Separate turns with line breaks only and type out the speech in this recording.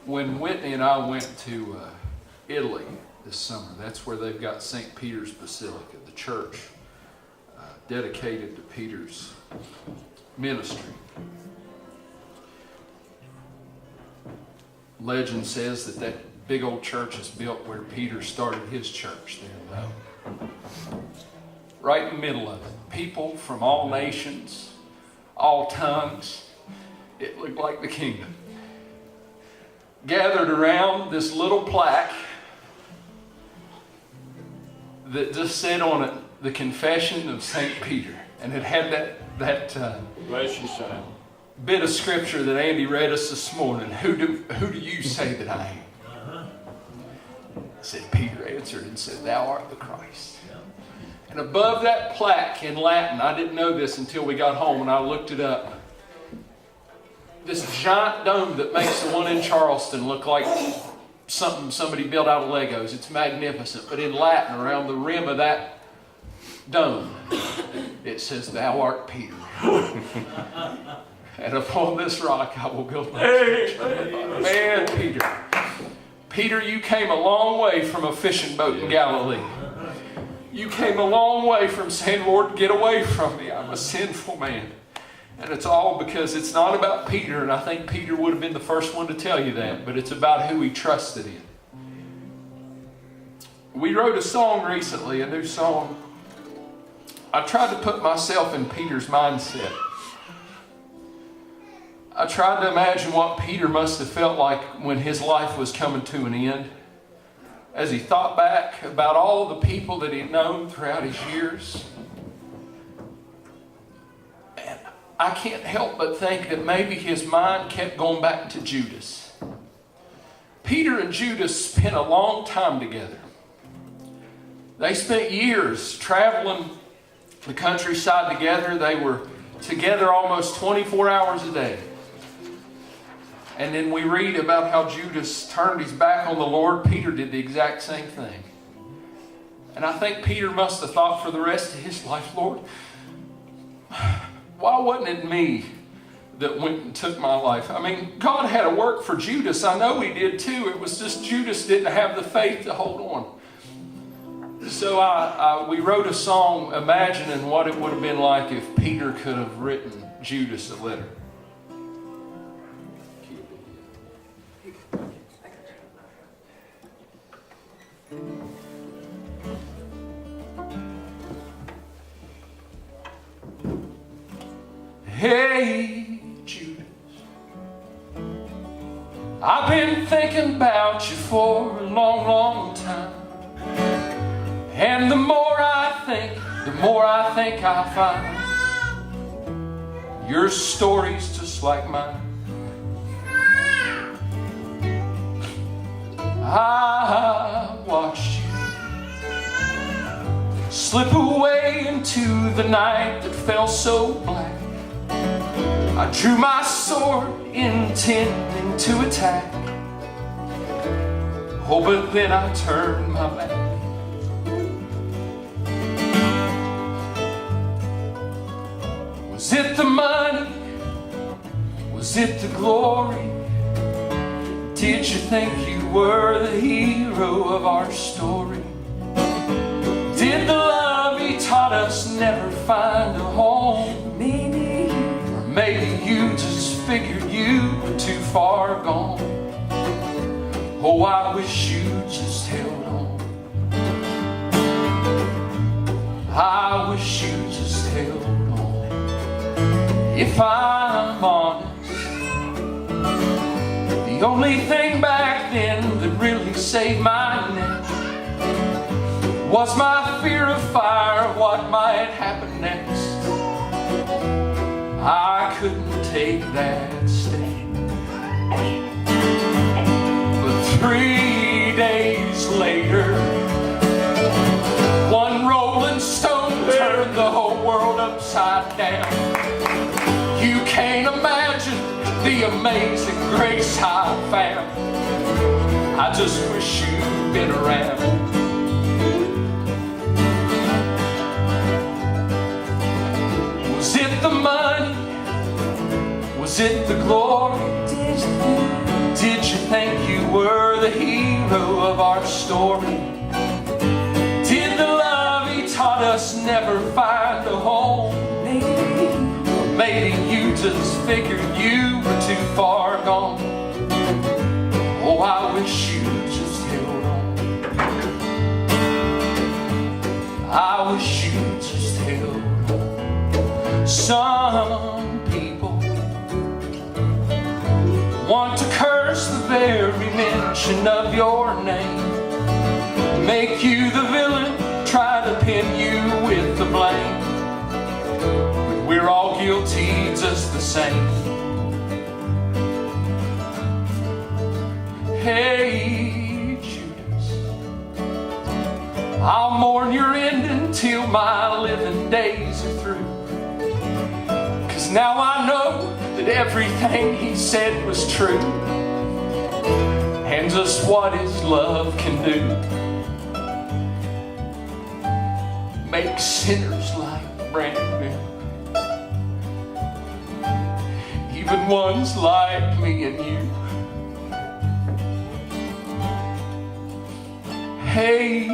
When Whitney and I went to Italy this summer, that's where they've got St. Peter's Basilica, the church dedicated to Peter's ministry. Legend says that that big old church is built where Peter started his church there in Rome. Right in the middle of it. People from all nations, all tongues. It looked like the kingdom. Gathered around this little plaque that just said on it, the confession of St. Peter. And it had that bit of scripture that Andy read us this morning. Who do you say that I am? Said Peter answered and said, thou art the Christ. And above that plaque in Latin, I didn't know this until we got home and I looked it up. This giant dome that makes the one in Charleston look like something somebody built out of Legos. It's magnificent. But in Latin, around the rim of that dome, it says, thou art Peter. And upon this rock I will build my church. Man, Peter. Peter, you came a long way from a fishing boat in Galilee. You came a long way from saying, Lord, get away from me. I'm a sinful man. And it's all because it's not about Peter, and I think Peter would have been the first one to tell you that, but it's about who he trusted in. We wrote a song recently, a new song. I tried to put myself in Peter's mindset. I tried to imagine what Peter must have felt like when his life was coming to an end. As he thought back about all the people that he'd known throughout his years. And I can't help but think that maybe his mind kept going back to Judas. Peter and Judas spent a long time together. They spent years traveling the countryside together. They were together almost 24 hours a day. And then we read about how Judas turned his back on the Lord. Peter did the exact same thing. And I think Peter must have thought for the rest of his life, Lord, why wasn't it me that went and took my life? I mean, God had a work for Judas. I know he did too. It was just Judas didn't have the faith to hold on. So we wrote a song imagining what it would have been like if Peter could have written Judas a letter. Hey, Judas, I've been thinking about you for a long, long time. And the more I think, the more I think I find your story's just like mine. I watched you slip away into the night that fell so black. I drew my sword intending to attack. Oh, but then I turned my back. Was it the money? Was it the glory? Did you think you were the hero of our story? Did the love he taught us never find a home? Maybe you just figured you were too far gone. Oh, I wish you just held on. I wish you just held on. If I'm honest, the only thing back then that really saved my neck was my fear of fire, what might happen next. I couldn't take that step. But 3 days later, one rolling stone turned the whole world upside down. You can't imagine the amazing grace I found. I just wish you'd been around. Was it the money? Was it the glory? Did you think Did you think you were the hero of our story? Did the love he taught us never find a home? Or maybe you just figured you were too far gone. Oh, I wish you just held on. I wish you just held on. Some people want to curse the very mention of your name, make you the villain, try to pin you with the blame. But we're all guilty just the same. Hey, Judas, I'll mourn your ending till my living days are through. 'Cause now I know that everything he said was true, and just what his love can do. Make sinners like brand new, even ones like me and you. Hey,